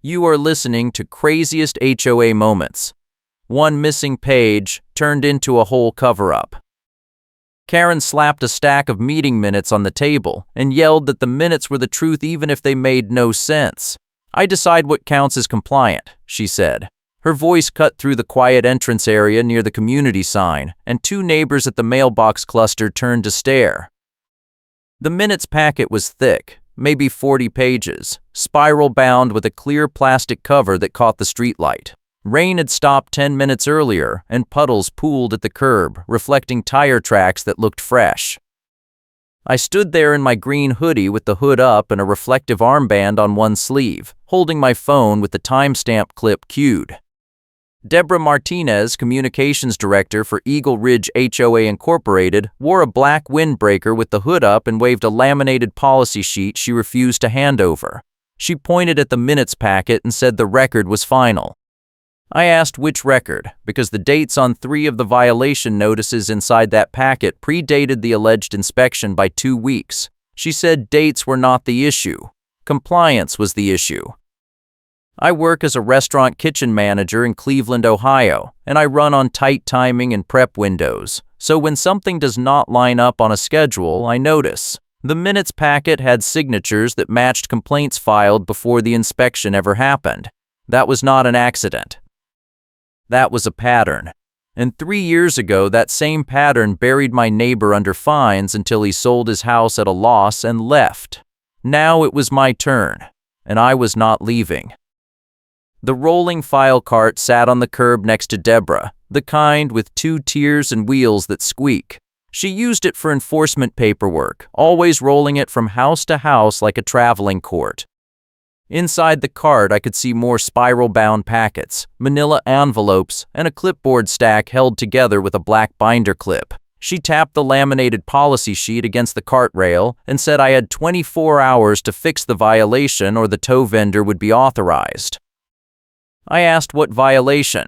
You are listening to Craziest HOA Moments. One missing page turned into a whole cover-up. Karen slapped a stack of meeting minutes on the table and yelled that the minutes were the truth even if they made no sense. "I decide what counts as compliant," she said. Her voice cut through the quiet entrance area near the community sign, and two neighbors at the mailbox cluster turned to stare. The minutes packet was thick, maybe 40 pages, spiral-bound with a clear plastic cover that caught the streetlight. Rain had stopped 10 minutes earlier, and puddles pooled at the curb, reflecting tire tracks that looked fresh. I stood there in my green hoodie with the hood up and a reflective armband on one sleeve, holding my phone with the timestamp clip cued. Deborah Martinez, communications director for Eagle Ridge HOA Incorporated, wore a black windbreaker with the hood up and waved a laminated policy sheet she refused to hand over. She pointed at the minutes packet and said the record was final. I asked which record, because the dates on 3 of the violation notices inside that packet predated the alleged inspection by 2 weeks. She said dates were not the issue. Compliance was the issue. I work as a restaurant kitchen manager in Cleveland, Ohio, and I run on tight timing and prep windows. So when something does not line up on a schedule, I notice. The minutes packet had signatures that matched complaints filed before the inspection ever happened. That was not an accident. That was a pattern. And 3 years ago, that same pattern buried my neighbor under fines until he sold his house at a loss and left. Now it was my turn, and I was not leaving. The rolling file cart sat on the curb next to Deborah, the kind with 2 tiers and wheels that squeak. She used it for enforcement paperwork, always rolling it from house to house like a traveling court. Inside the cart, I could see more spiral-bound packets, manila envelopes, and a clipboard stack held together with a black binder clip. She tapped the laminated policy sheet against the cart rail and said I had 24 hours to fix the violation or the tow vendor would be authorized. I asked what violation.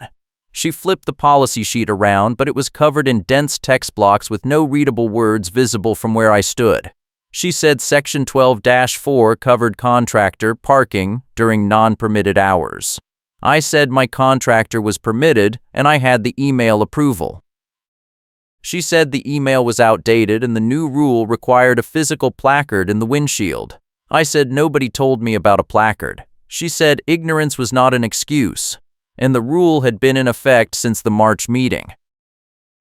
She flipped the policy sheet around, but it was covered in dense text blocks with no readable words visible from where I stood. She said Section 12-4 covered contractor parking during non-permitted hours. I said my contractor was permitted and I had the email approval. She said the email was outdated and the new rule required a physical placard in the windshield. I said nobody told me about a placard. She said ignorance was not an excuse, and the rule had been in effect since the March meeting.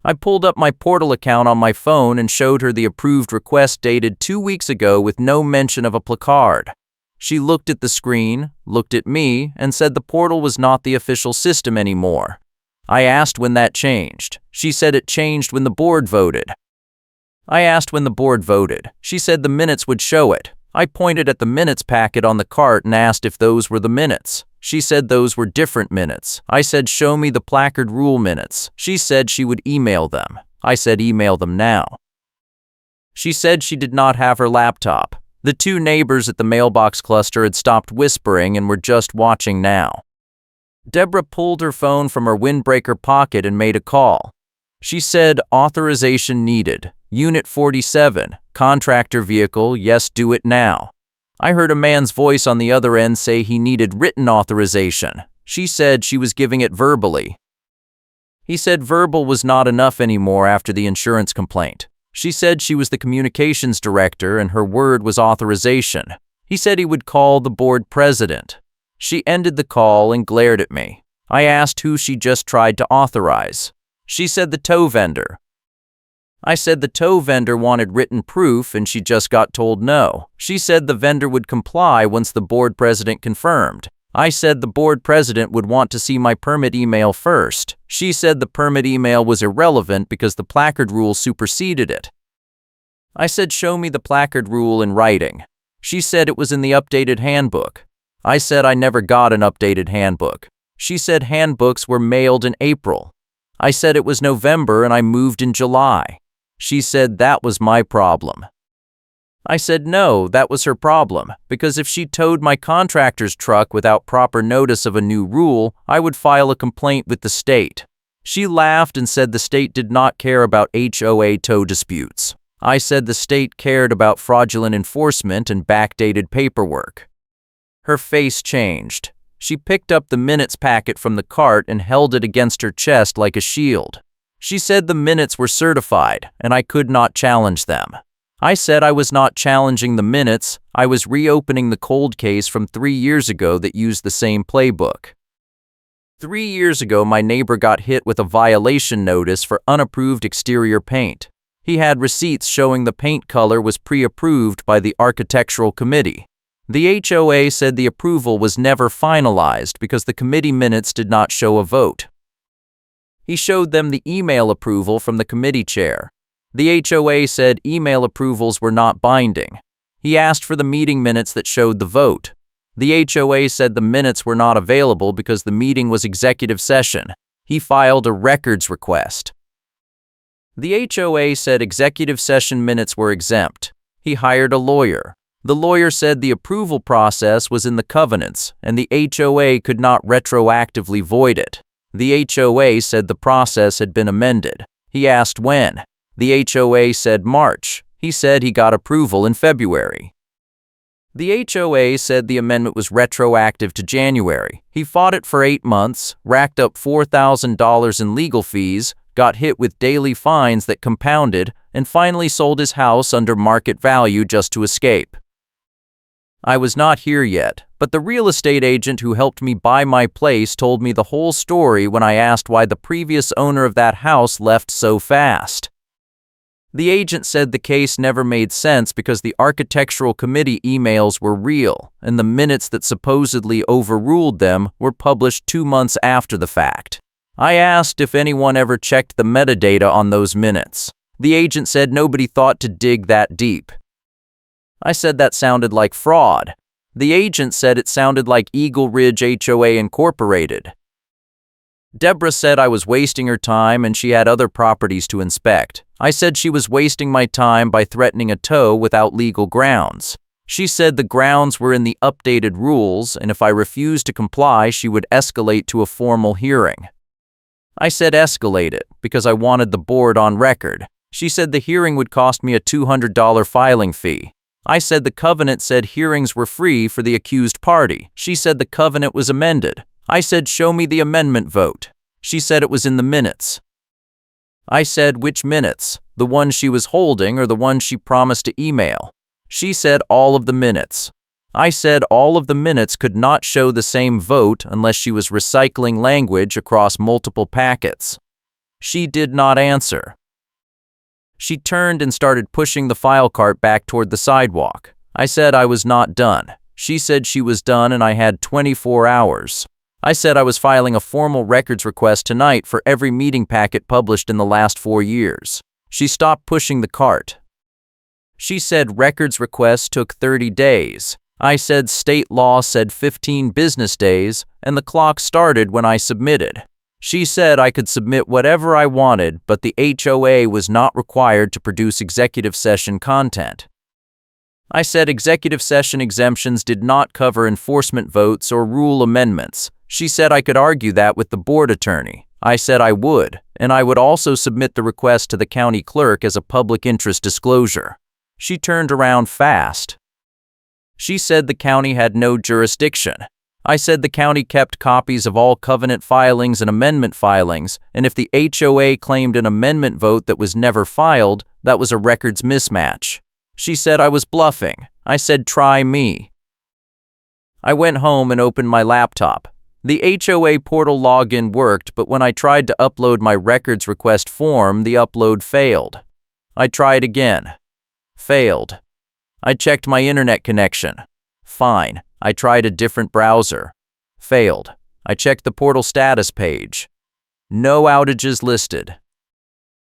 I pulled up my portal account on my phone and showed her the approved request dated 2 weeks ago with no mention of a placard. She looked at the screen, looked at me, and said the portal was not the official system anymore. I asked when that changed. She said it changed when the board voted. I asked when the board voted. She said the minutes would show it. I pointed at the minutes packet on the cart and asked if those were the minutes. She said those were different minutes. I said show me the placard rule minutes. She said she would email them. I said email them now. She said she did not have her laptop. The 2 neighbors at the mailbox cluster had stopped whispering and were just watching now. Deborah pulled her phone from her windbreaker pocket and made a call. She said authorization needed. Unit 47, contractor vehicle, yes, do it now. I heard a man's voice on the other end say he needed written authorization. She said she was giving it verbally. He said verbal was not enough anymore after the insurance complaint. She said she was the communications director and her word was authorization. He said he would call the board president. She ended the call and glared at me. I asked who she just tried to authorize. She said the tow vendor. I said the tow vendor wanted written proof and she just got told no. She said the vendor would comply once the board president confirmed. I said the board president would want to see my permit email first. She said the permit email was irrelevant because the placard rule superseded it. I said show me the placard rule in writing. She said it was in the updated handbook. I said I never got an updated handbook. She said handbooks were mailed in April. I said it was November and I moved in July. She said that was my problem. I said no, that was her problem, because if she towed my contractor's truck without proper notice of a new rule, I would file a complaint with the state. She laughed and said the state did not care about HOA tow disputes. I said the state cared about fraudulent enforcement and backdated paperwork. Her face changed. She picked up the minutes packet from the cart and held it against her chest like a shield. She said the minutes were certified, and I could not challenge them. I said I was not challenging the minutes, I was reopening the cold case from 3 years ago that used the same playbook. 3 years ago, my neighbor got hit with a violation notice for unapproved exterior paint. He had receipts showing the paint color was pre-approved by the architectural committee. The HOA said the approval was never finalized because the committee minutes did not show a vote. He showed them the email approval from the committee chair. The HOA said email approvals were not binding. He asked for the meeting minutes that showed the vote. The HOA said the minutes were not available because the meeting was executive session. He filed a records request. The HOA said executive session minutes were exempt. He hired a lawyer. The lawyer said the approval process was in the covenants, and the HOA could not retroactively void it. The HOA said the process had been amended. He asked when. The HOA said March. He said he got approval in February. The HOA said the amendment was retroactive to January. He fought it for 8 months, racked up $4,000 in legal fees, got hit with daily fines that compounded, and finally sold his house under market value just to escape. I was not here yet, but the real estate agent who helped me buy my place told me the whole story when I asked why the previous owner of that house left so fast. The agent said the case never made sense because the architectural committee emails were real, and the minutes that supposedly overruled them were published 2 months after the fact. I asked if anyone ever checked the metadata on those minutes. The agent said nobody thought to dig that deep. I said that sounded like fraud. The agent said it sounded like Eagle Ridge HOA Incorporated. Deborah said I was wasting her time and she had other properties to inspect. I said she was wasting my time by threatening a tow without legal grounds. She said the grounds were in the updated rules, and if I refused to comply, she would escalate to a formal hearing. I said escalate it, because I wanted the board on record. She said the hearing would cost me a $200 filing fee. I said the covenant said hearings were free for the accused party. She said the covenant was amended. I said show me the amendment vote. She said it was in the minutes. I said which minutes, the one she was holding or the one she promised to email. She said all of the minutes. I said all of the minutes could not show the same vote unless she was recycling language across multiple packets. She did not answer. She turned and started pushing the file cart back toward the sidewalk. I said I was not done. She said she was done and I had 24 hours. I said I was filing a formal records request tonight for every meeting packet published in the last 4 years. She stopped pushing the cart. She said records requests took 30 days. I said state law said 15 business days, and the clock started when I submitted. She said I could submit whatever I wanted, but the HOA was not required to produce executive session content. I said executive session exemptions did not cover enforcement votes or rule amendments. She said I could argue that with the board attorney. I said I would, and I would also submit the request to the county clerk as a public interest disclosure. She turned around fast. She said the county had no jurisdiction. I said the county kept copies of all covenant filings and amendment filings, and if the HOA claimed an amendment vote that was never filed, that was a records mismatch. She said I was bluffing. I said try me. I went home and opened my laptop. The HOA portal login worked, but when I tried to upload my records request form, the upload failed. I tried again. Failed. I checked my internet connection. Fine. I tried a different browser. Failed. I checked the portal status page. No outages listed.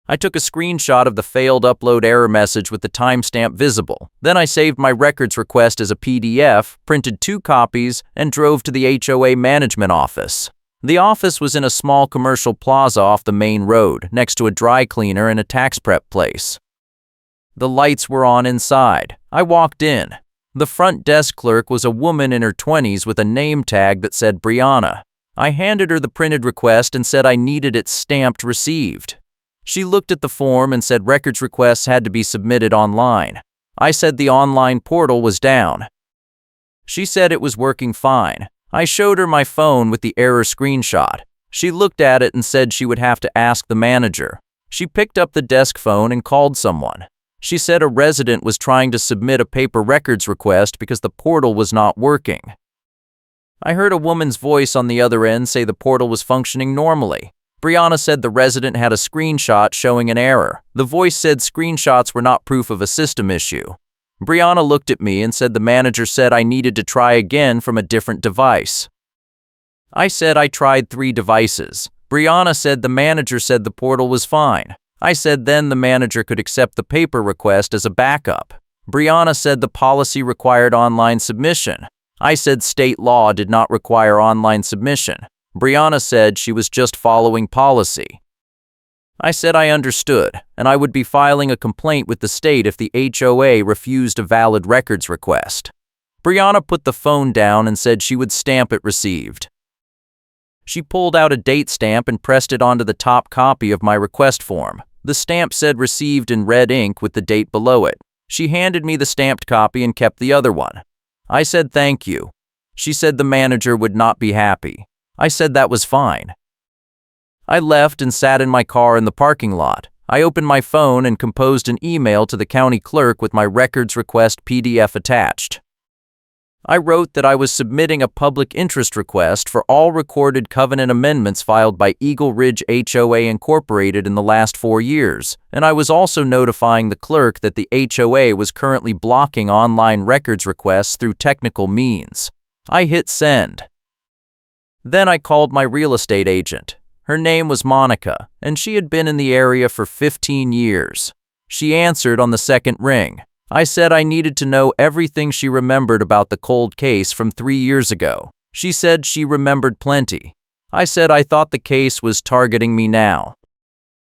I took a screenshot of the failed upload error message with the timestamp visible. Then I saved my records request as a PDF, printed 2 copies, and drove to the HOA management office. The office was in a small commercial plaza off the main road, next to a dry cleaner and a tax prep place. The lights were on inside. I walked in. The front desk clerk was a woman in her 20s with a name tag that said Brianna. I handed her the printed request and said I needed it stamped received. She looked at the form and said records requests had to be submitted online. I said the online portal was down. She said it was working fine. I showed her my phone with the error screenshot. She looked at it and said she would have to ask the manager. She picked up the desk phone and called someone. She said a resident was trying to submit a paper records request because the portal was not working. I heard a woman's voice on the other end say the portal was functioning normally. Brianna said the resident had a screenshot showing an error. The voice said screenshots were not proof of a system issue. Brianna looked at me and said the manager said I needed to try again from a different device. I said I tried 3 devices. Brianna said the manager said the portal was fine. I said then the manager could accept the paper request as a backup. Brianna said the policy required online submission. I said state law did not require online submission. Brianna said she was just following policy. I said I understood, and I would be filing a complaint with the state if the HOA refused a valid records request. Brianna put the phone down and said she would stamp it received. She pulled out a date stamp and pressed it onto the top copy of my request form. The stamp said received in red ink with the date below it. She handed me the stamped copy and kept the other one. I said thank you. She said the manager would not be happy. I said that was fine. I left and sat in my car in the parking lot. I opened my phone and composed an email to the county clerk with my records request PDF attached. I wrote that I was submitting a public interest request for all recorded covenant amendments filed by Eagle Ridge HOA Incorporated in the last 4 years, and I was also notifying the clerk that the HOA was currently blocking online records requests through technical means. I hit send. Then I called my real estate agent. Her name was Monica, and she had been in the area for 15 years. She answered on the second ring. I said I needed to know everything she remembered about the cold case from 3 years ago. She said she remembered plenty. I said I thought the case was targeting me now.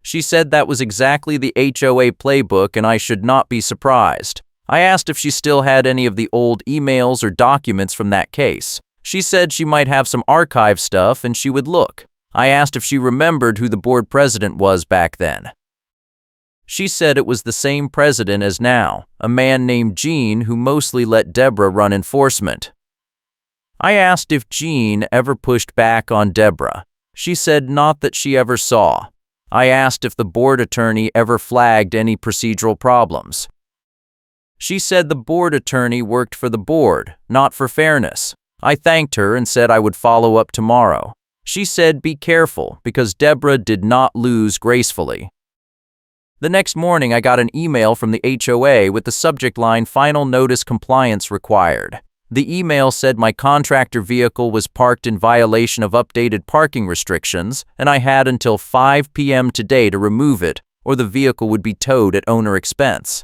She said that was exactly the HOA playbook and I should not be surprised. I asked if she still had any of the old emails or documents from that case. She said she might have some archive stuff and she would look. I asked if she remembered who the board president was back then. She said it was the same president as now, a man named Gene who mostly let Deborah run enforcement. I asked if Gene ever pushed back on Deborah. She said not that she ever saw. I asked if the board attorney ever flagged any procedural problems. She said the board attorney worked for the board, not for fairness. I thanked her and said I would follow up tomorrow. She said be careful because Deborah did not lose gracefully. The next morning I got an email from the HOA with the subject line final notice compliance required. The email said my contractor vehicle was parked in violation of updated parking restrictions and I had until 5 p.m. today to remove it or the vehicle would be towed at owner expense.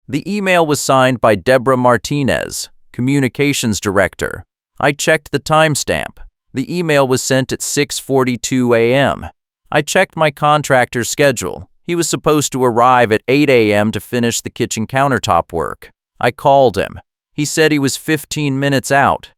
The email was signed by Deborah Martinez, Communications Director. I checked the timestamp. The email was sent at 6:42 a.m. I checked my contractor's schedule. He was supposed to arrive at 8 a.m. to finish the kitchen countertop work. I called him. He said he was 15 minutes out.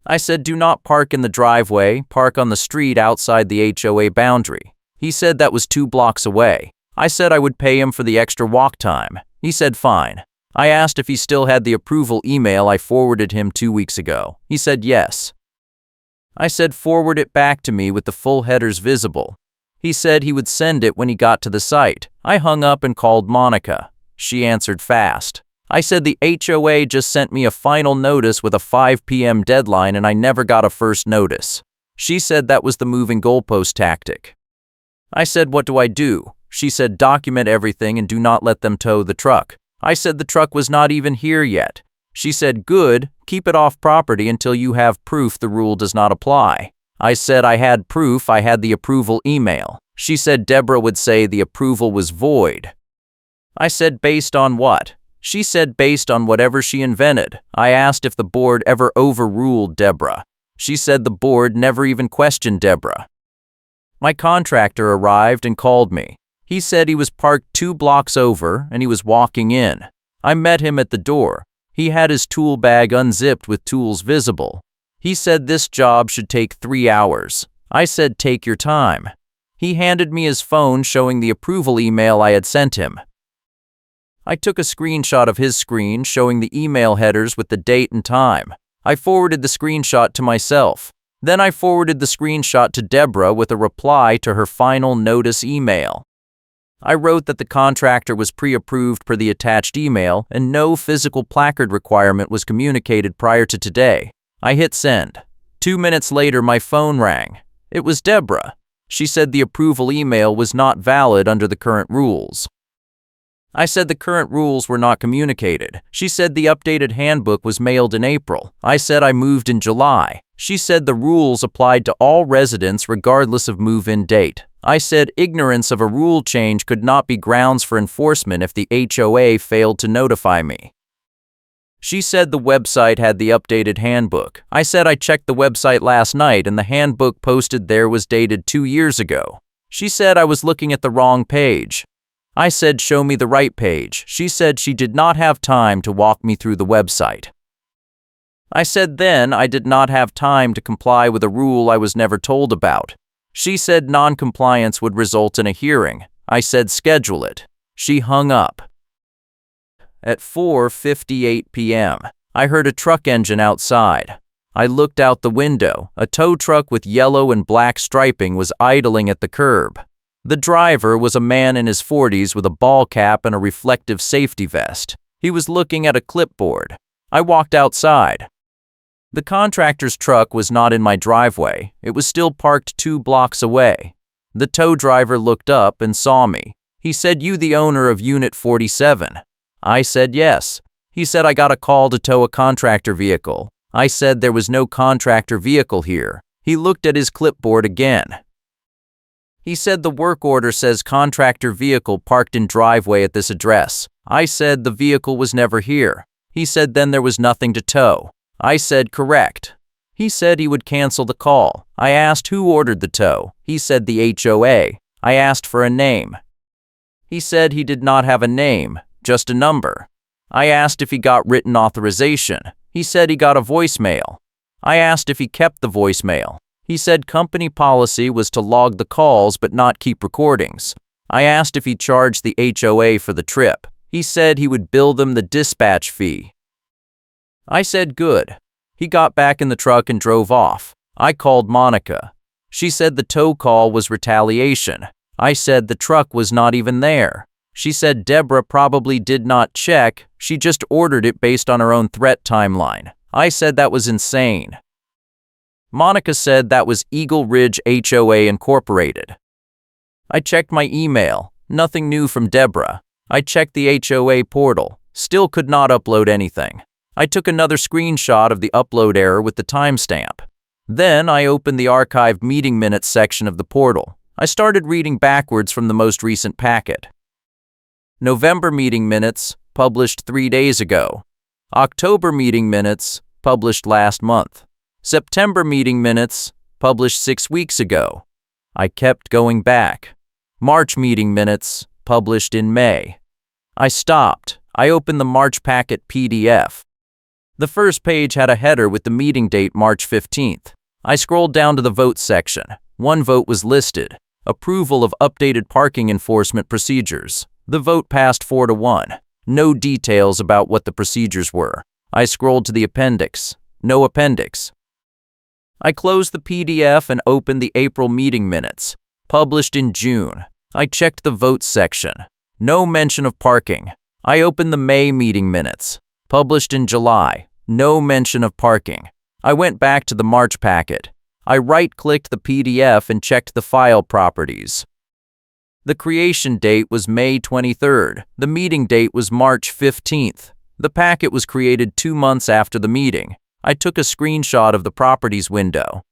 I said do not park in the driveway, park on the street outside the HOA boundary. He said that was 2 blocks away. I said I would pay him for the extra walk time. He said fine. I asked if he still had the approval email I forwarded him 2 weeks ago. He said yes. I said forward it back to me with the full headers visible. He said he would send it when he got to the site. I hung up and called Monica. She answered fast. I said the HOA just sent me a final notice with a 5 p.m. deadline and I never got a first notice. She said that was the moving goalpost tactic. I said what do I do? She said document everything and do not let them tow the truck. I said the truck was not even here yet. She said good, keep it off property until you have proof the rule does not apply. I said I had proof, I had the approval email. She said Deborah would say the approval was void. I said based on what? She said based on whatever she invented. I asked if the board ever overruled Deborah. She said the board never even questioned Deborah. My contractor arrived and called me. He said he was parked 2 blocks over and he was walking in. I met him at the door. He had his tool bag unzipped with tools visible. He said this job should take 3 hours. I said take your time. He handed me his phone showing the approval email I had sent him. I took a screenshot of his screen showing the email headers with the date and time. I forwarded the screenshot to myself. Then I forwarded the screenshot to Deborah with a reply to her final notice email. I wrote that the contractor was pre-approved per the attached email and no physical placard requirement was communicated prior to today. I hit send. 2 minutes later, my phone rang. It was Deborah. She said the approval email was not valid under the current rules. I said the current rules were not communicated. She said the updated handbook was mailed in April. I said I moved in July. She said the rules applied to all residents regardless of move-in date. I said ignorance of a rule change could not be grounds for enforcement if the HOA failed to notify me. She said the website had the updated handbook. I said I checked the website last night and the handbook posted there was dated 2 years ago. She said I was looking at the wrong page. I said show me the right page. She said she did not have time to walk me through the website. I said then I did not have time to comply with a rule I was never told about. She said non-compliance would result in a hearing. I said schedule it. She hung up. At 4:58 p.m., I heard a truck engine outside. I looked out the window. A tow truck with yellow and black striping was idling at the curb. The driver was a man in his 40s with a ball cap and a reflective safety vest. He was looking at a clipboard. I walked outside. The contractor's truck was not in my driveway. It was still parked 2 blocks away. The tow driver looked up and saw me. He said, "You the owner of Unit 47?" I said yes. He said, "I got a call to tow a contractor vehicle." I said there was no contractor vehicle here. He looked at his clipboard again. He said the work order says contractor vehicle parked in driveway at this address. I said the vehicle was never here. He said then there was nothing to tow. I said correct. He said he would cancel the call. I asked who ordered the tow. He said the HOA. I asked for a name. He said he did not have a name, just a number. I asked if he got written authorization. He said he got a voicemail. I asked if he kept the voicemail. He said company policy was to log the calls but not keep recordings. I asked if he charged the HOA for the trip. He said he would bill them the dispatch fee. I said good. He got back in the truck and drove off. I called Monica. She said the tow call was retaliation. I said the truck was not even there. She said Deborah probably did not check. She just ordered it based on her own threat timeline. I said that was insane. Monica said that was Eagle Ridge HOA Incorporated. I checked my email. Nothing new from Deborah. I checked the HOA portal. Still could not upload anything. I took another screenshot of the upload error with the timestamp. Then I opened the archived meeting minutes section of the portal. I started reading backwards from the most recent packet. November meeting minutes, published 3 days ago. October meeting minutes, published last month. September meeting minutes, published 6 weeks ago. I kept going back. March meeting minutes, published in May. I stopped. I opened the March packet PDF. The first page had a header with the meeting date March 15th. I scrolled down to the votes section. 1 vote was listed. Approval of updated parking enforcement procedures. The vote passed 4-1. No details about what the procedures were. I scrolled to the appendix. No appendix. I closed the PDF and opened the April meeting minutes. Published in June. I checked the votes section. No mention of parking. I opened the May meeting minutes. Published in July. No mention of parking. I went back to the March packet. I right-clicked the PDF and checked the file properties. The creation date was May 23rd. The meeting date was March 15th. The packet was created 2 months after the meeting. I took a screenshot of the properties window.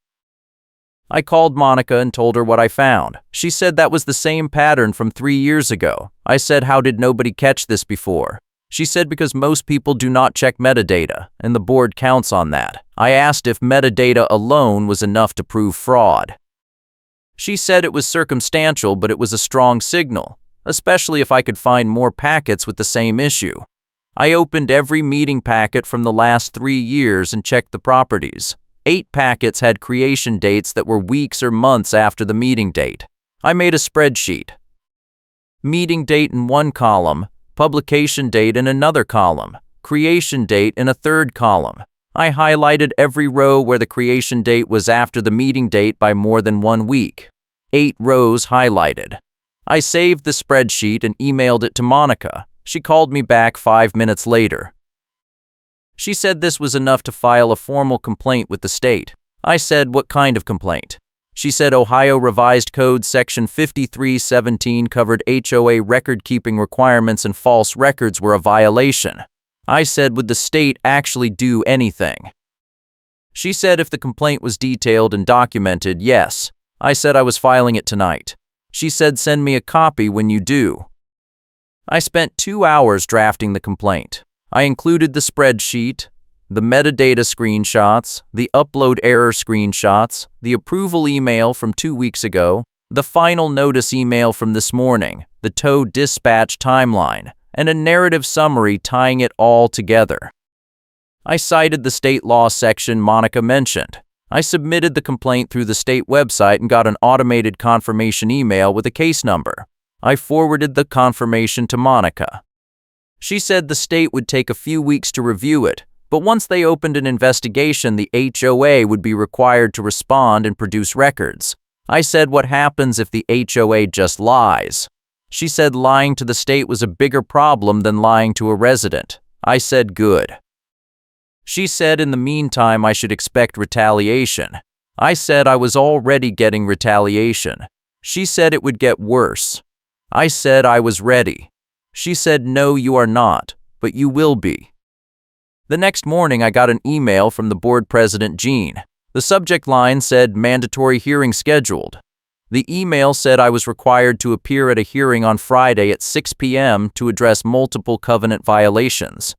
I called Monica and told her what I found. She said that was the same pattern from 3 years ago. I said, how did nobody catch this before? She said because most people do not check metadata, and the board counts on that. I asked if metadata alone was enough to prove fraud. She said it was circumstantial, but it was a strong signal, especially if I could find more packets with the same issue. I opened every meeting packet from the last 3 years and checked the properties. 8 packets had creation dates that were weeks or months after the meeting date. I made a spreadsheet. Meeting date in 1 column, publication date in another column, creation date in a 3rd column. I highlighted every row where the creation date was after the meeting date by more than 1 week. 8 rows highlighted. I saved the spreadsheet and emailed it to Monica. She called me back 5 minutes later. She said this was enough to file a formal complaint with the state. I said, what kind of complaint? She said Ohio Revised Code Section 5317 covered HOA record-keeping requirements and false records were a violation. I said, would the state actually do anything? She said if the complaint was detailed and documented, yes. I said I was filing it tonight. She said send me a copy when you do. I spent 2 hours drafting the complaint. I included the spreadsheet, the metadata screenshots, the upload error screenshots, the approval email from 2 weeks ago, the final notice email from this morning, the tow dispatch timeline, and a narrative summary tying it all together. I cited the state law section Monica mentioned. I submitted the complaint through the state website and got an automated confirmation email with a case number. I forwarded the confirmation to Monica. She said the state would take a few weeks to review it, but once they opened an investigation, the HOA would be required to respond and produce records. I said, what happens if the HOA just lies? She said lying to the state was a bigger problem than lying to a resident. I said, good. She said in the meantime I should expect retaliation. I said I was already getting retaliation. She said it would get worse. I said I was ready. She said, no, you are not, but you will be. The next morning I got an email from the board president, Gene. The subject line said mandatory hearing scheduled. The email said I was required to appear at a hearing on Friday at 6 p.m. to address multiple covenant violations.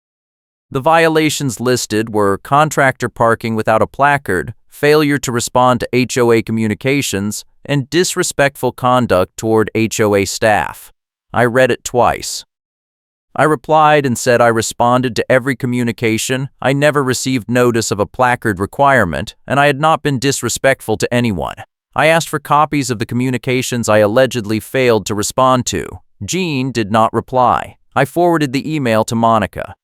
The violations listed were contractor parking without a placard, failure to respond to HOA communications, and disrespectful conduct toward HOA staff. I read it twice. I replied and said I responded to every communication, I never received notice of a placard requirement, and I had not been disrespectful to anyone. I asked for copies of the communications I allegedly failed to respond to. Gene did not reply. I forwarded the email to Monica.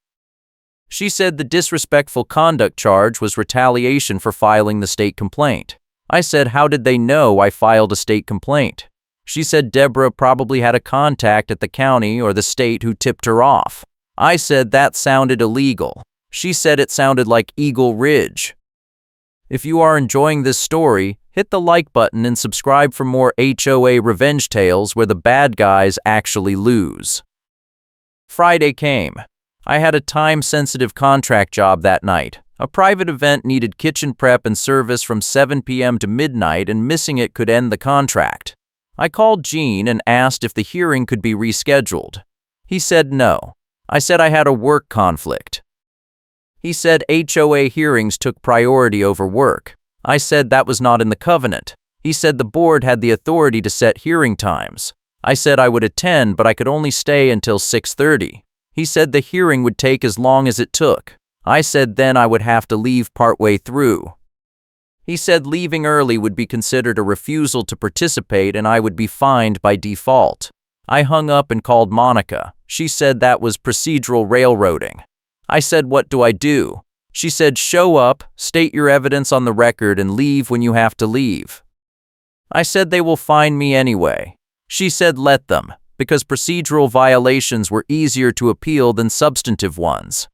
She said the disrespectful conduct charge was retaliation for filing the state complaint. I said, how did they know I filed a state complaint? She said Deborah probably had a contact at the county or the state who tipped her off. I said that sounded illegal. She said it sounded like Eagle Ridge. If you are enjoying this story, hit the like button and subscribe for more HOA revenge tales where the bad guys actually lose. Friday came. I had a time-sensitive contract job that night. A private event needed kitchen prep and service from 7 p.m. to midnight, and missing it could end the contract. I called Gene and asked if the hearing could be rescheduled. He said no. I said I had a work conflict. He said HOA hearings took priority over work. I said that was not in the covenant. He said the board had the authority to set hearing times. I said I would attend, but I could only stay until 6:30. He said the hearing would take as long as it took. I said then I would have to leave partway through. He said leaving early would be considered a refusal to participate and I would be fined by default. I hung up and called Monica. She said that was procedural railroading. I said, what do I do? She said, show up, state your evidence on the record, and leave when you have to leave. I said they will fine me anyway. She said let them, because procedural violations were easier to appeal than substantive ones.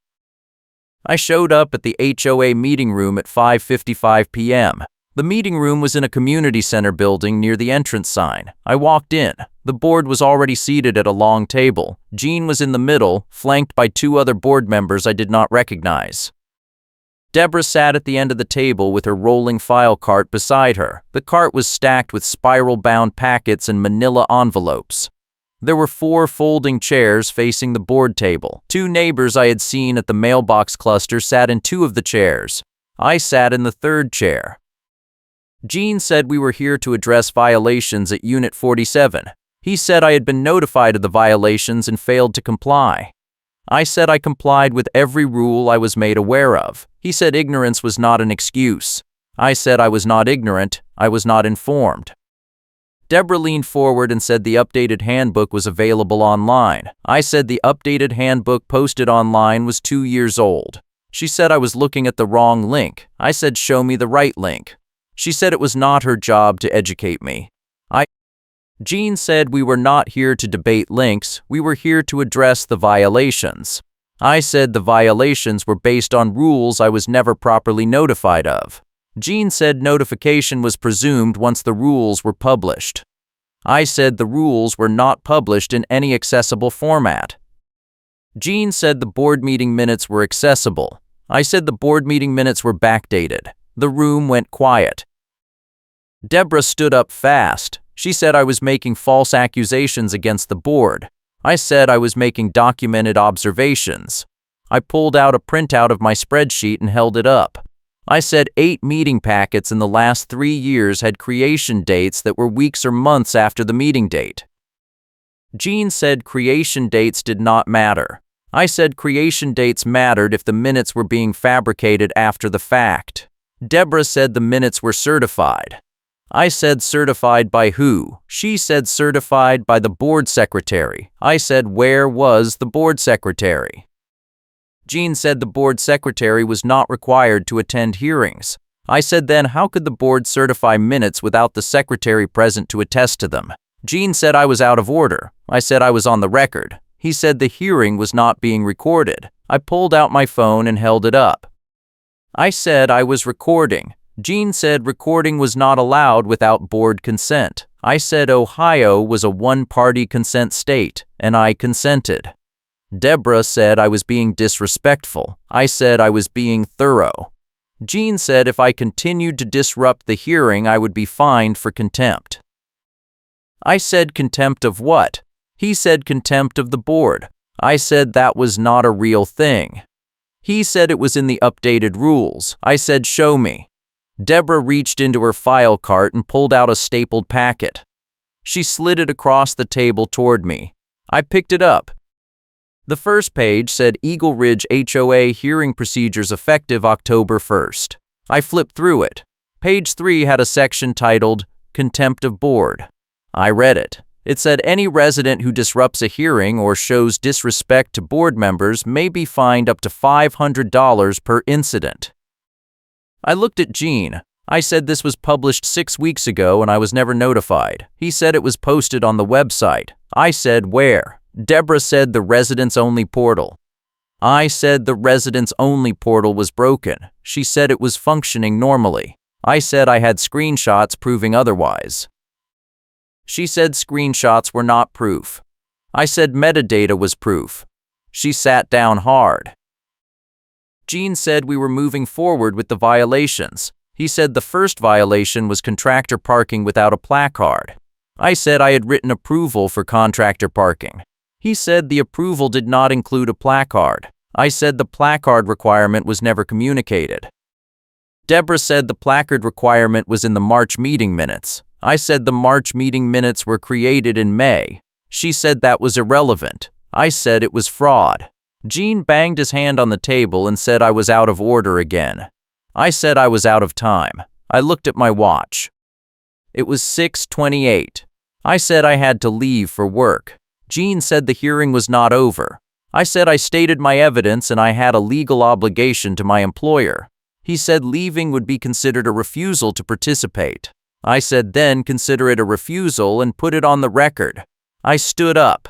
I showed up at the HOA meeting room at 5:55 p.m. The meeting room was in a community center building near the entrance sign. I walked in. The board was already seated at a long table. Gene was in the middle, flanked by 2 other board members I did not recognize. Deborah sat at the end of the table with her rolling file cart beside her. The cart was stacked with spiral-bound packets and manila envelopes. There were 4 folding chairs facing the board table. 2 neighbors I had seen at the mailbox cluster sat in 2 of the chairs. I sat in the 3rd chair. Gene said we were here to address violations at Unit 47. He said I had been notified of the violations and failed to comply. I said I complied with every rule I was made aware of. He said ignorance was not an excuse. I said I was not ignorant, I was not informed. Deborah leaned forward and said the updated handbook was available online. I said the updated handbook posted online was 2 years old. She said I was looking at the wrong link. I said, show me the right link. She said it was not her job to educate me. Jean said we were not here to debate links, we were here to address the violations. I said the violations were based on rules I was never properly notified of. Jean said notification was presumed once the rules were published. I said the rules were not published in any accessible format. Jean said the board meeting minutes were accessible. I said the board meeting minutes were backdated. The room went quiet. Deborah stood up fast. She said I was making false accusations against the board. I said I was making documented observations. I pulled out a printout of my spreadsheet and held it up. I said 8 meeting packets in the last 3 years had creation dates that were weeks or months after the meeting date. Jean said creation dates did not matter. I said creation dates mattered if the minutes were being fabricated after the fact. Deborah said the minutes were certified. I said certified by who? She said certified by the board secretary. I said where was the board secretary? Jean said the board secretary was not required to attend hearings. I said then how could the board certify minutes without the secretary present to attest to them? Jean said I was out of order. I said I was on the record. He said the hearing was not being recorded. I pulled out my phone and held it up. I said I was recording. Jean said recording was not allowed without board consent. I said Ohio was a one-party consent state, and I consented. Deborah said I was being disrespectful. I said I was being thorough. Jean said if I continued to disrupt the hearing, I would be fined for contempt. I said contempt of what? He said contempt of the board. I said that was not a real thing. He said it was in the updated rules. I said show me. Deborah reached into her file cart and pulled out a stapled packet. She slid it across the table toward me. I picked it up. The first page said Eagle Ridge HOA hearing procedures effective October 1st. I flipped through it. Page 3 had a section titled Contempt of Board. I read it. It said any resident who disrupts a hearing or shows disrespect to board members may be fined up to $500 per incident. I looked at Jean. I said this was published 6 weeks ago and I was never notified. He said it was posted on the website. I said where? Deborah said the residents-only portal. I said the residents-only portal was broken. She said it was functioning normally. I said I had screenshots proving otherwise. She said screenshots were not proof. I said metadata was proof. She sat down hard. Jean said we were moving forward with the violations. He said the first violation was contractor parking without a placard. I said I had written approval for contractor parking. He said the approval did not include a placard. I said the placard requirement was never communicated. Deborah said the placard requirement was in the March meeting minutes. I said the March meeting minutes were created in May. She said that was irrelevant. I said it was fraud. Jean banged his hand on the table and said I was out of order again. I said I was out of time. I looked at my watch. It was 6:28. I said I had to leave for work. Jean said the hearing was not over. I said I stated my evidence and I had a legal obligation to my employer. He said leaving would be considered a refusal to participate. I said then consider it a refusal and put it on the record. I stood up.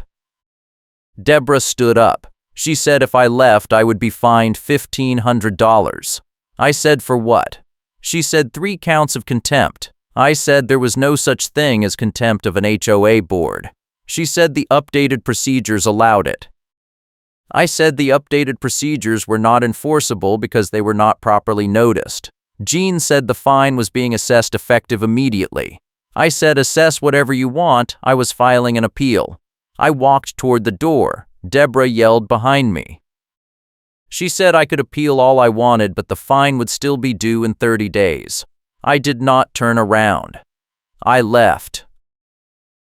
Deborah stood up. She said if I left I would be fined $1,500. I said for what? She said 3 counts of contempt. I said there was no such thing as contempt of an HOA board. She said the updated procedures allowed it. I said the updated procedures were not enforceable because they were not properly noticed. Jean said the fine was being assessed effective immediately. I said assess whatever you want, I was filing an appeal. I walked toward the door. Deborah yelled behind me. She said I could appeal all I wanted but the fine would still be due in 30 days. I did not turn around. I left.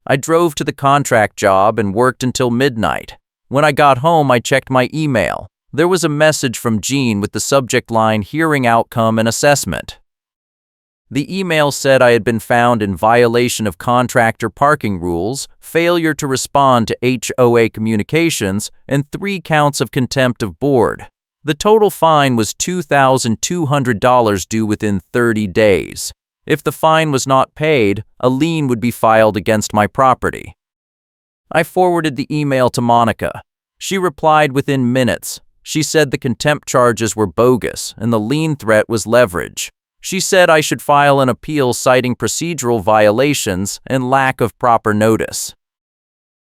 I drove to the contract job and worked until midnight. When I got home I checked my email. There was a message from Jean with the subject line hearing outcome and assessment. The email said I had been found in violation of contractor parking rules, failure to respond to HOA communications, and 3 counts of contempt of board. The total fine was $2,200 due within 30 days. If the fine was not paid, a lien would be filed against my property. I forwarded the email to Monica. She replied within minutes. She said the contempt charges were bogus and the lien threat was leverage. She said I should file an appeal citing procedural violations and lack of proper notice.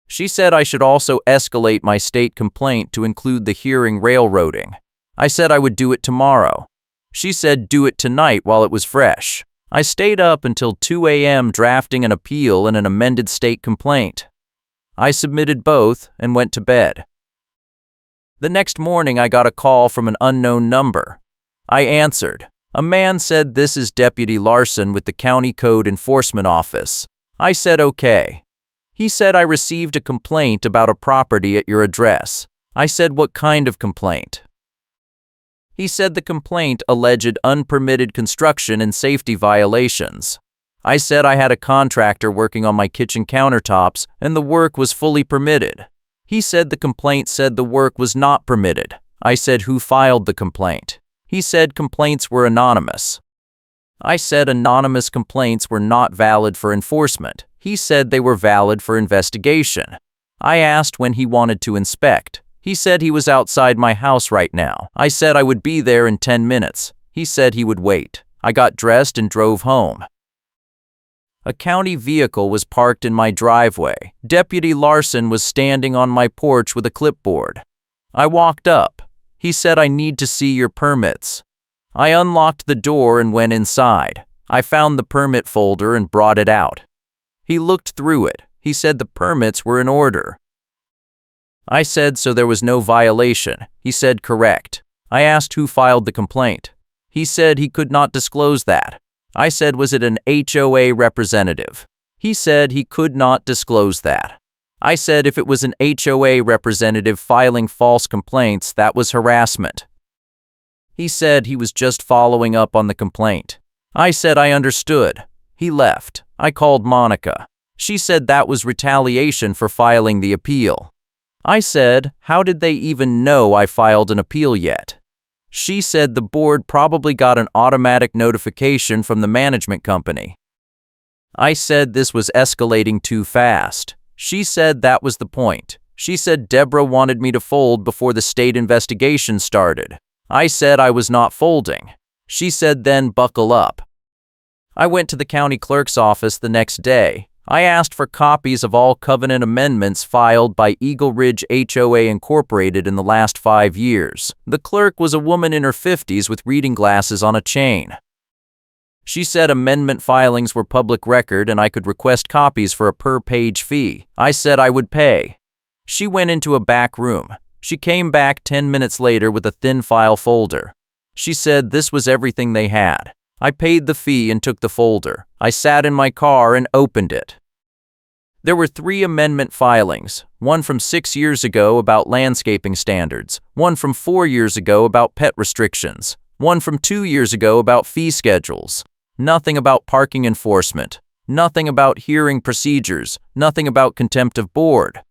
She said I should also escalate my state complaint to include the hearing railroading. I said I would do it tomorrow. She said do it tonight while it was fresh. I stayed up until 2 a.m. drafting an appeal and an amended state complaint. I submitted both and went to bed. The next morning I got a call from an unknown number. I answered. A man said, "This is Deputy Larson with the County Code Enforcement Office." I said okay. He said I received a complaint about a property at your address. I said what kind of complaint? He said the complaint alleged unpermitted construction and safety violations. I said I had a contractor working on my kitchen countertops and the work was fully permitted. He said the complaint said the work was not permitted. I said who filed the complaint? He said complaints were anonymous. I said anonymous complaints were not valid for enforcement. He said they were valid for investigation. I asked when he wanted to inspect. He said he was outside my house right now. I said I would be there in 10 minutes. He said he would wait. I got dressed and drove home. A county vehicle was parked in my driveway. Deputy Larson was standing on my porch with a clipboard. I walked up. He said I need to see your permits. I unlocked the door and went inside. I found the permit folder and brought it out. He looked through it. He said the permits were in order. I said so there was no violation. He said correct. I asked who filed the complaint. He said he could not disclose that. I said was it an HOA representative? He said he could not disclose that. I said if it was an HOA representative filing false complaints, that was harassment. He said he was just following up on the complaint. I said I understood. He left. I called Monica. She said that was retaliation for filing the appeal. I said, how did they even know I filed an appeal yet? She said the board probably got an automatic notification from the management company. I said this was escalating too fast. She said that was the point. She said Deborah wanted me to fold before the state investigation started. I said I was not folding. She said then buckle up. I went to the county clerk's office the next day. I asked for copies of all covenant amendments filed by Eagle Ridge HOA Incorporated in the last 5 years. The clerk was a woman in her 50s with reading glasses on a chain. She said amendment filings were public record and I could request copies for a per-page fee. I said I would pay. She went into a back room. She came back 10 minutes later with a thin file folder. She said this was everything they had. I paid the fee and took the folder. I sat in my car and opened it. There were 3 amendment filings, one from 6 years ago about landscaping standards, one from 4 years ago about pet restrictions, one from 2 years ago about fee schedules. Nothing about parking enforcement, nothing about hearing procedures, nothing about contempt of board.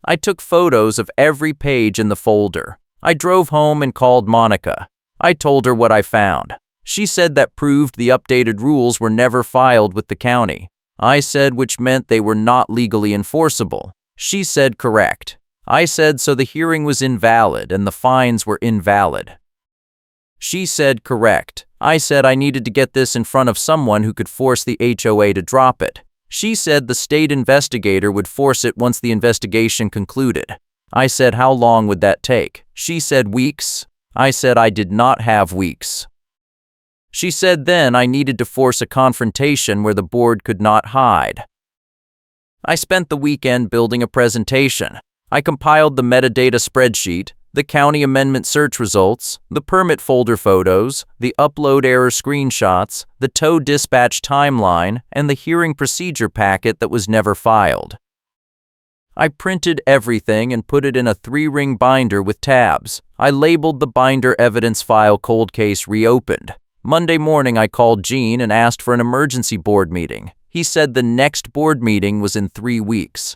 I took photos of every page in the folder. I drove home and called Monica. I told her what I found. She said that proved the updated rules were never filed with the county. I said which meant they were not legally enforceable. She said correct. I said so the hearing was invalid and the fines were invalid. She said correct. I said I needed to get this in front of someone who could force the HOA to drop it. She said the state investigator would force it once the investigation concluded. I said how long would that take? She said weeks. I said I did not have weeks. She said then I needed to force a confrontation where the board could not hide. I spent the weekend building a presentation. I compiled the metadata spreadsheet, the county amendment search results, the permit folder photos, the upload error screenshots, the tow dispatch timeline, and the hearing procedure packet that was never filed. I printed everything and put it in a 3-ring binder with tabs. I labeled the binder evidence file cold case reopened. Monday morning I called Gene and asked for an emergency board meeting. He said the next board meeting was in 3 weeks.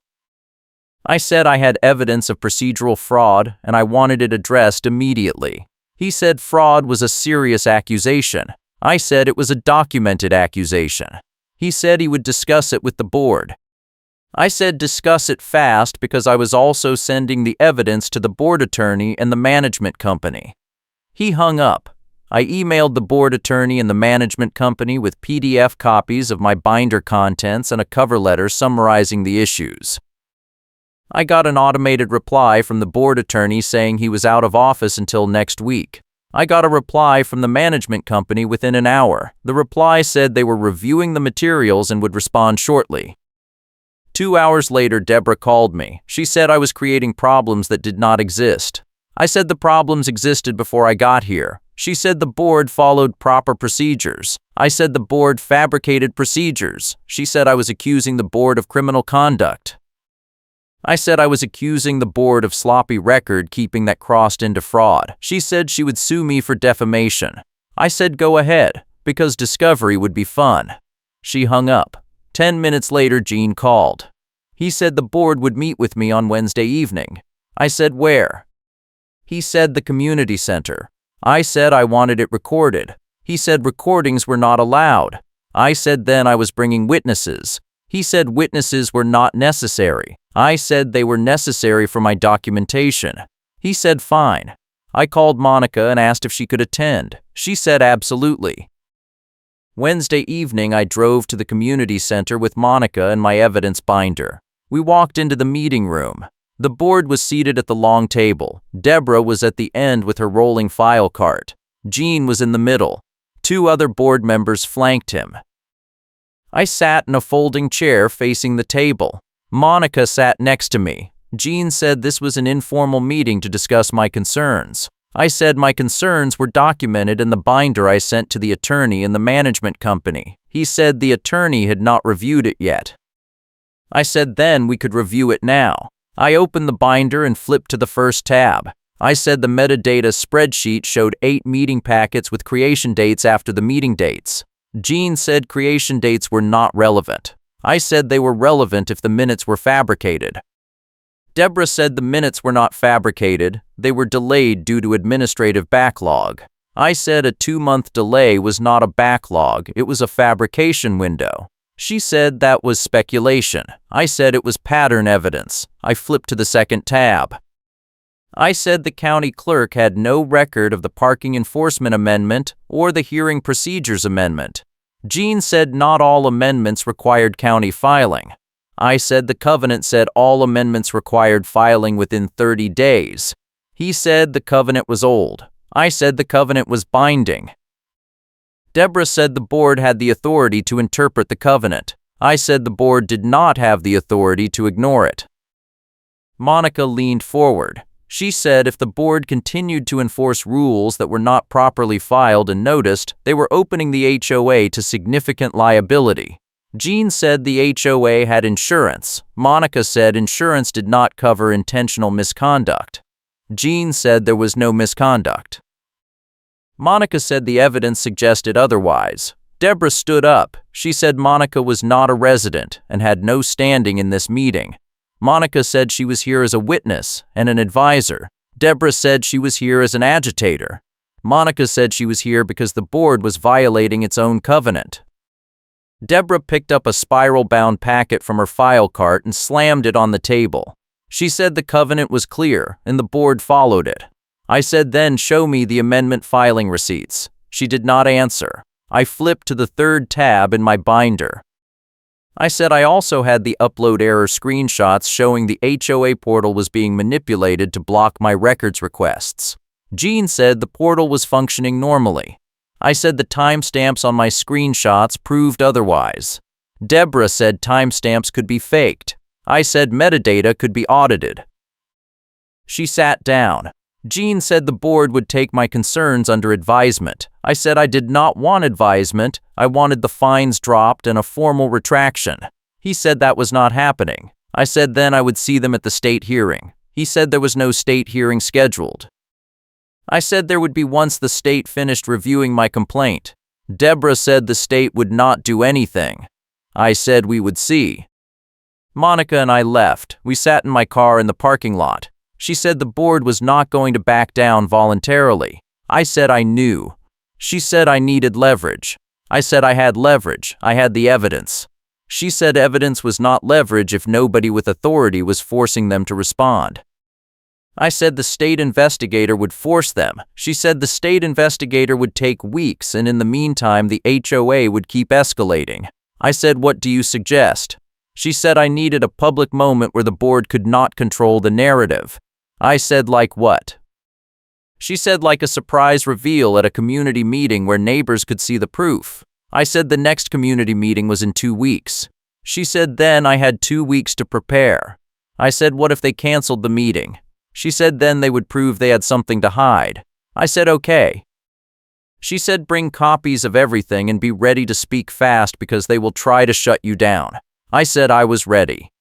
I said I had evidence of procedural fraud and I wanted it addressed immediately. He said fraud was a serious accusation. I said it was a documented accusation. He said he would discuss it with the board. I said discuss it fast because I was also sending the evidence to the board attorney and the management company. He hung up. I emailed the board attorney and the management company with PDF copies of my binder contents and a cover letter summarizing the issues. I got an automated reply from the board attorney saying he was out of office until next week. I got a reply from the management company within an hour. The reply said they were reviewing the materials and would respond shortly. 2 hours later, Deborah called me. She said I was creating problems that did not exist. I said the problems existed before I got here. She said the board followed proper procedures. I said the board fabricated procedures. She said I was accusing the board of criminal conduct. I said I was accusing the board of sloppy record keeping that crossed into fraud. She said she would sue me for defamation. I said go ahead, because discovery would be fun. She hung up. 10 minutes later, Gene called. He said the board would meet with me on Wednesday evening. I said where? He said the community center. I said I wanted it recorded. He said recordings were not allowed. I said then I was bringing witnesses. He said witnesses were not necessary. I said they were necessary for my documentation. He said fine. I called Monica and asked if she could attend. She said absolutely. Wednesday evening, I drove to the community center with Monica and my evidence binder. We walked into the meeting room. The board was seated at the long table. Deborah was at the end with her rolling file cart. Gene was in the middle. 2 other board members flanked him. I sat in a folding chair facing the table. Monica sat next to me. Gene said this was an informal meeting to discuss my concerns. I said my concerns were documented in the binder I sent to the attorney and the management company. He said the attorney had not reviewed it yet. I said then we could review it now. I opened the binder and flipped to the first tab. I said the metadata spreadsheet showed 8 meeting packets with creation dates after the meeting dates. Gene said creation dates were not relevant. I said they were relevant if the minutes were fabricated. Deborah said the minutes were not fabricated, they were delayed due to administrative backlog. I said a 2-month delay was not a backlog, it was a fabrication window. She said that was speculation. I said it was pattern evidence. I flipped to the second tab. I said the county clerk had no record of the parking enforcement amendment or the hearing procedures amendment. Gene said not all amendments required county filing. I said the covenant said all amendments required filing within 30 days. He said the covenant was old. I said the covenant was binding. Deborah said the board had the authority to interpret the covenant. I said the board did not have the authority to ignore it. Monica leaned forward. She said if the board continued to enforce rules that were not properly filed and noticed, they were opening the HOA to significant liability. Gene said the HOA had insurance. Monica said insurance did not cover intentional misconduct. Gene said there was no misconduct. Monica said the evidence suggested otherwise. Deborah stood up. She said Monica was not a resident and had no standing in this meeting. Monica said she was here as a witness and an advisor. Deborah said she was here as an agitator. Monica said she was here because the board was violating its own covenant. Deborah picked up a spiral-bound packet from her file cart and slammed it on the table. She said the covenant was clear and the board followed it. I said then show me the amendment filing receipts. She did not answer. I flipped to the third tab in my binder. I said I also had the upload error screenshots showing the HOA portal was being manipulated to block my records requests. Gene said the portal was functioning normally. I said the timestamps on my screenshots proved otherwise. Deborah said timestamps could be faked. I said metadata could be audited. She sat down. Gene said the board would take my concerns under advisement. I said I did not want advisement, I wanted the fines dropped and a formal retraction. He said that was not happening. I said then I would see them at the state hearing. He said there was no state hearing scheduled. I said there would be once the state finished reviewing my complaint. Deborah said the state would not do anything. I said we would see. Monica and I left. We sat in my car in the parking lot. She said the board was not going to back down voluntarily. I said I knew. She said I needed leverage. I said I had leverage. I had the evidence. She said evidence was not leverage if nobody with authority was forcing them to respond. I said the state investigator would force them. She said the state investigator would take weeks, and in the meantime the HOA would keep escalating. I said, what do you suggest? She said I needed a public moment where the board could not control the narrative. I said, like what? She said like a surprise reveal at a community meeting where neighbors could see the proof. I said the next community meeting was in 2 weeks. She said then I had 2 weeks to prepare. I said, what if they canceled the meeting? She said then they would prove they had something to hide. I said okay. She said bring copies of everything and be ready to speak fast because they will try to shut you down. I said I was ready.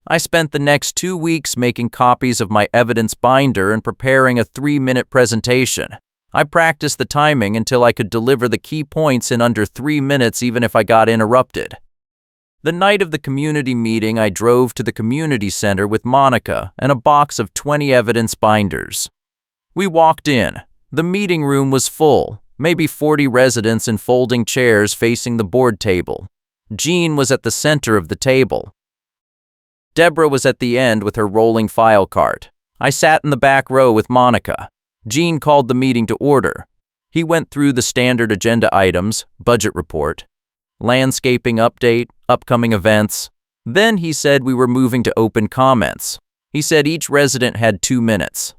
I spent the next 2 weeks making copies of my evidence binder and preparing a 3-minute presentation. I practiced the timing until I could deliver the key points in under 3 minutes even if I got interrupted. The night of the community meeting, I drove to the community center with Monica and a box of 20 evidence binders. We walked in. The meeting room was full, maybe 40 residents in folding chairs facing the board table. Jean was at the center of the table. Deborah was at the end with her rolling file cart. I sat in the back row with Monica. Jean called the meeting to order. He went through the standard agenda items, budget report, landscaping update, upcoming events. Then he said we were moving to open comments. He said each resident had 2 minutes.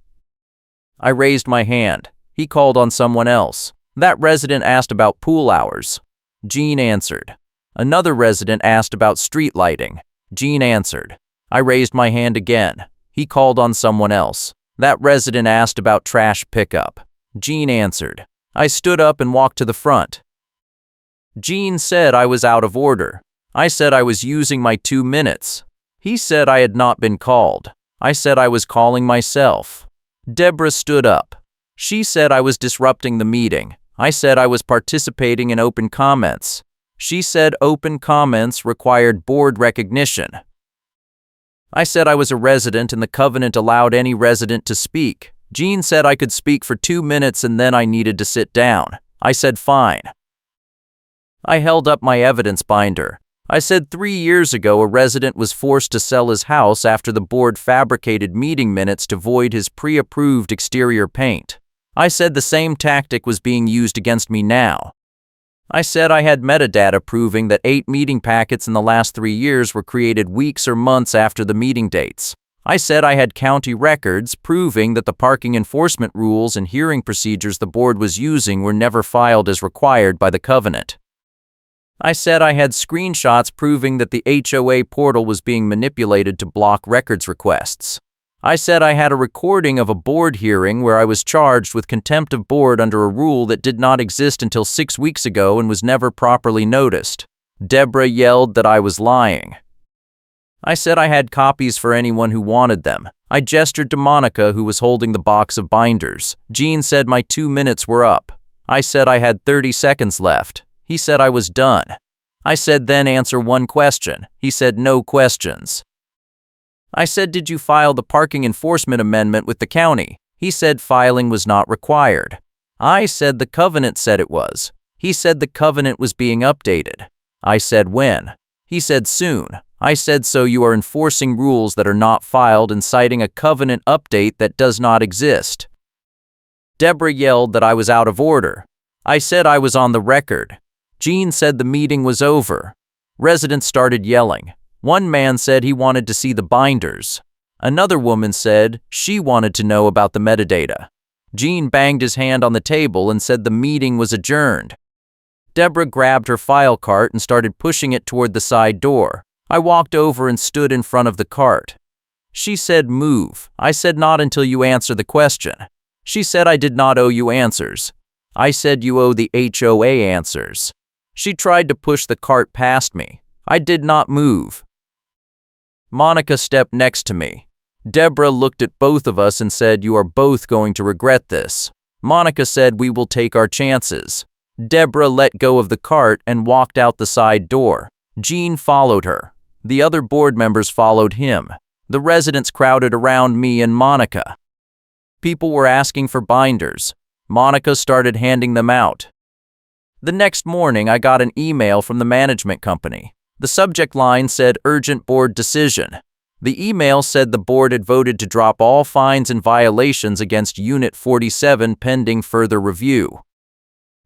I raised my hand. He called on someone else. That resident asked about pool hours. Jean answered. Another resident asked about street lighting. Jean answered. I raised my hand again. He called on someone else. That resident asked about trash pickup. Jean answered. I stood up and walked to the front. Jean said I was out of order. I said I was using my 2 minutes. He said I had not been called. I said I was calling myself. Deborah stood up. She said I was disrupting the meeting. I said I was participating in open comments. She said open comments required board recognition. I said I was a resident and the covenant allowed any resident to speak. Jean said I could speak for 2 minutes and then I needed to sit down. I said fine. I held up my evidence binder. I said 3 years ago a resident was forced to sell his house after the board fabricated meeting minutes to void his pre-approved exterior paint. I said the same tactic was being used against me now. I said I had metadata proving that 8 meeting packets in the last 3 years were created weeks or months after the meeting dates. I said I had county records proving that the parking enforcement rules and hearing procedures the board was using were never filed as required by the covenant. I said I had screenshots proving that the HOA portal was being manipulated to block records requests. I said I had a recording of a board hearing where I was charged with contempt of board under a rule that did not exist until 6 weeks ago and was never properly noticed. Deborah yelled that I was lying. I said I had copies for anyone who wanted them. I gestured to Monica, who was holding the box of binders. Jean said my 2 minutes were up. I said I had 30 seconds left. He said I was done. I said then answer 1 question. He said no questions. I said did you file the parking enforcement amendment with the county? He said filing was not required. I said the covenant said it was. He said the covenant was being updated. I said when? He said soon. I said so you are enforcing rules that are not filed and citing a covenant update that does not exist. Deborah yelled that I was out of order. I said I was on the record. Jean said the meeting was over. Residents started yelling. One man said he wanted to see the binders. Another woman said she wanted to know about the metadata. Jean banged his hand on the table and said the meeting was adjourned. Deborah grabbed her file cart and started pushing it toward the side door. I walked over and stood in front of the cart. She said move. I said not until you answer the question. She said I did not owe you answers. I said you owe the HOA answers. She tried to push the cart past me. I did not move. Monica stepped next to me. Deborah looked at both of us and said, you are both going to regret this. Monica said, we will take our chances. Deborah let go of the cart and walked out the side door. Jean followed her. The other board members followed him. The residents crowded around me and Monica. People were asking for binders. Monica started handing them out. The next morning, I got an email from the management company. The subject line said urgent board decision. The email said the board had voted to drop all fines and violations against Unit 47 pending further review.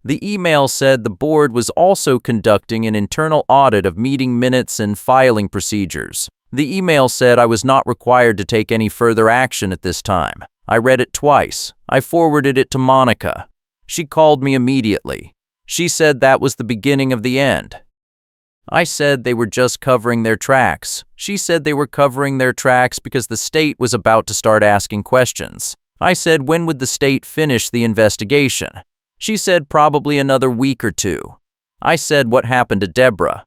The email said the board was also conducting an internal audit of meeting minutes and filing procedures. The email said I was not required to take any further action at this time. I read it twice. I forwarded it to Monica. She called me immediately. She said that was the beginning of the end. I said they were just covering their tracks. She said they were covering their tracks because the state was about to start asking questions. I said, when would the state finish the investigation? She said probably another week or two. I said, what happened to Deborah?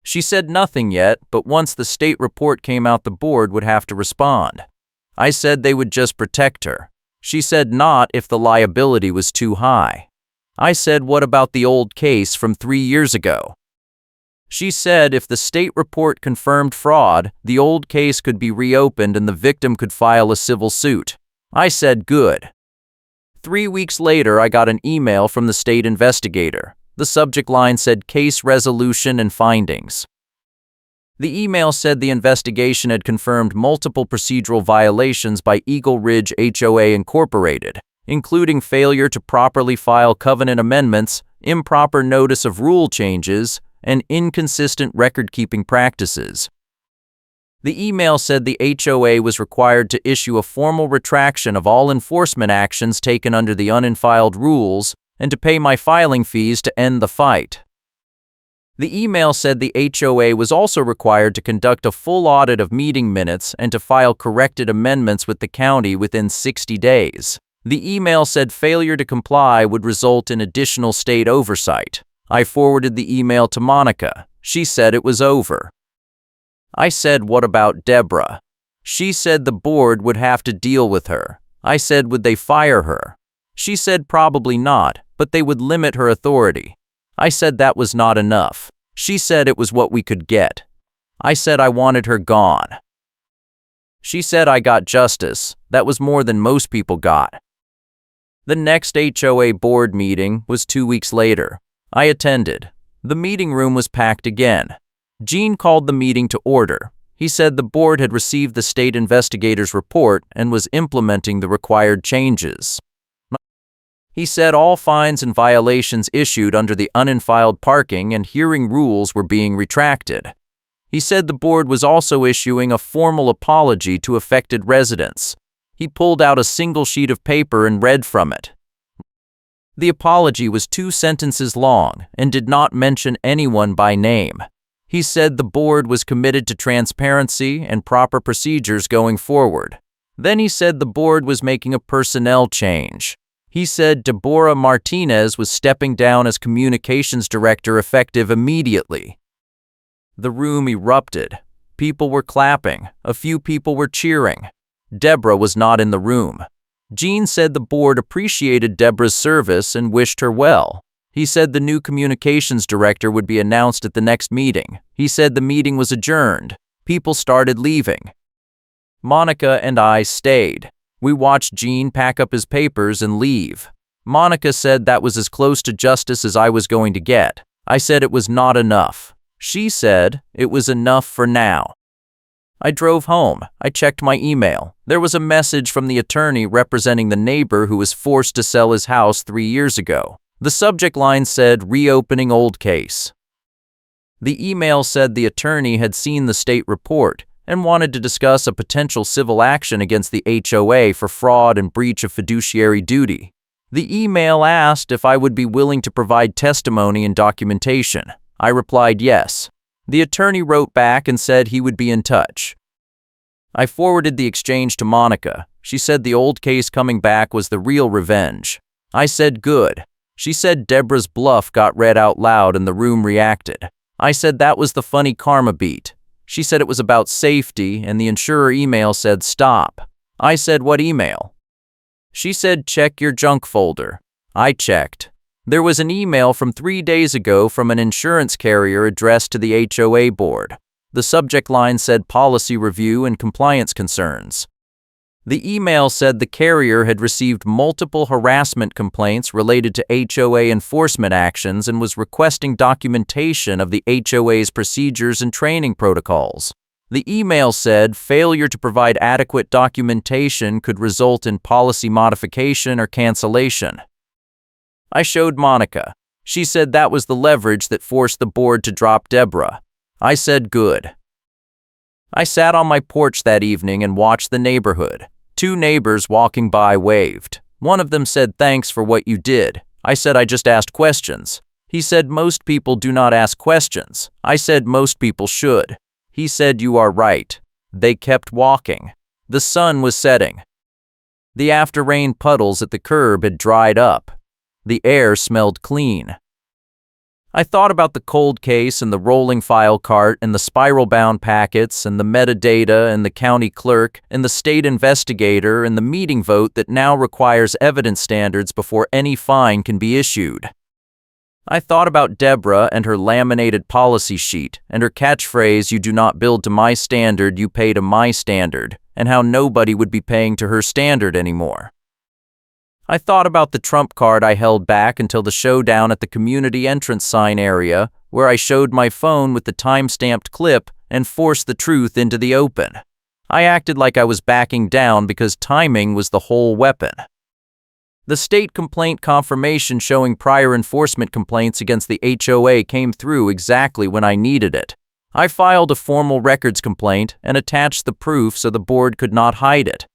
She said nothing yet, but once the state report came out, the board would have to respond. I said they would just protect her. She said not if the liability was too high. I said, what about the old case from 3 years ago? She said if the state report confirmed fraud, the old case could be reopened and the victim could file a civil suit. I said good. 3 weeks later, I got an email from the state investigator. The subject line said case resolution and findings. The email said the investigation had confirmed multiple procedural violations by Eagle Ridge HOA Incorporated, including failure to properly file covenant amendments, improper notice of rule changes, and inconsistent record-keeping practices. The email said the HOA was required to issue a formal retraction of all enforcement actions taken under the uninfiled rules and to pay my filing fees to end the fight. The email said the HOA was also required to conduct a full audit of meeting minutes and to file corrected amendments with the county within 60 days. The email said failure to comply would result in additional state oversight. I forwarded the email to Monica. She said it was over. I said, what about Deborah? She said the board would have to deal with her. I said, would they fire her? She said probably not, but they would limit her authority. I said that was not enough. She said it was what we could get. I said I wanted her gone. She said I got justice. That was more than most people got. The next HOA board meeting was 2 weeks later. I attended. The meeting room was packed again. Gene called the meeting to order. He said the board had received the state investigator's report and was implementing the required changes. He said all fines and violations issued under the uninfiled parking and hearing rules were being retracted. He said the board was also issuing a formal apology to affected residents. He pulled out a single sheet of paper and read from it. The apology was 2 sentences long and did not mention anyone by name. He said the board was committed to transparency and proper procedures going forward. Then he said the board was making a personnel change. He said Deborah Martinez was stepping down as communications director effective immediately. The room erupted. People were clapping. A few people were cheering. Deborah was not in the room. Gene said the board appreciated Deborah's service and wished her well. He said the new communications director would be announced at the next meeting. He said the meeting was adjourned. People started leaving. Monica and I stayed. We watched Gene pack up his papers and leave. Monica said that was as close to justice as I was going to get. I said it was not enough. She said it was enough for now. I drove home. I checked my email. There was a message from the attorney representing the neighbor who was forced to sell his house 3 years ago. The subject line said, reopening old case. The email said the attorney had seen the state report and wanted to discuss a potential civil action against the HOA for fraud and breach of fiduciary duty. The email asked if I would be willing to provide testimony and documentation. I replied yes. The attorney wrote back and said he would be in touch. I forwarded the exchange to Monica. She said the old case coming back was the real revenge. I said good. She said Deborah's bluff got read out loud and the room reacted. I said that was the funny karma beat. She said it was about safety and the insurer email said stop. I said what email? She said check your junk folder. I checked. There was an email from 3 days ago from an insurance carrier addressed to the HOA board. The subject line said policy review and compliance concerns. The email said the carrier had received multiple harassment complaints related to HOA enforcement actions and was requesting documentation of the HOA's procedures and training protocols. The email said failure to provide adequate documentation could result in policy modification or cancellation. I showed Monica. She said that was the leverage that forced the board to drop Deborah. I said good. I sat on my porch that evening and watched the neighborhood. 2 neighbors walking by waved. One of them said, "Thanks for what you did." I said, "I just asked questions." He said, "Most people do not ask questions." I said, "Most people should." He said, "You are right." They kept walking. The sun was setting. The after-rain puddles at the curb had dried up. The air smelled clean. I thought about the cold case and the rolling file cart and the spiral-bound packets and the metadata and the county clerk and the state investigator and the meeting vote that now requires evidence standards before any fine can be issued. I thought about Deborah and her laminated policy sheet and her catchphrase, "You do not build to my standard, you pay to my standard," and how nobody would be paying to her standard anymore. I thought about the trump card I held back until the showdown at the community entrance sign area, where I showed my phone with the time-stamped clip and forced the truth into the open. I acted like I was backing down because timing was the whole weapon. The state complaint confirmation showing prior enforcement complaints against the HOA came through exactly when I needed it. I filed a formal records complaint and attached the proof so the board could not hide it.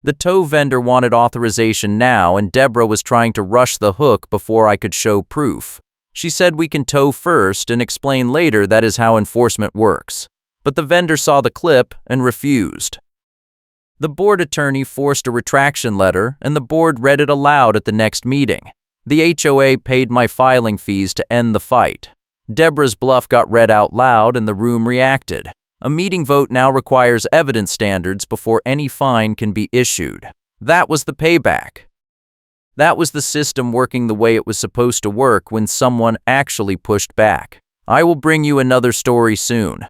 The tow vendor wanted authorization now, and Deborah was trying to rush the hook before I could show proof. She said we can tow first and explain later that is how enforcement works. But the vendor saw the clip and refused. The board attorney forced a retraction letter, and the board read it aloud at the next meeting. The HOA paid my filing fees to end the fight. Deborah's bluff got read out loud, and the room reacted. A meeting vote now requires evidence standards before any fine can be issued. That was the payback. That was the system working the way it was supposed to work when someone actually pushed back. I will bring you another story soon.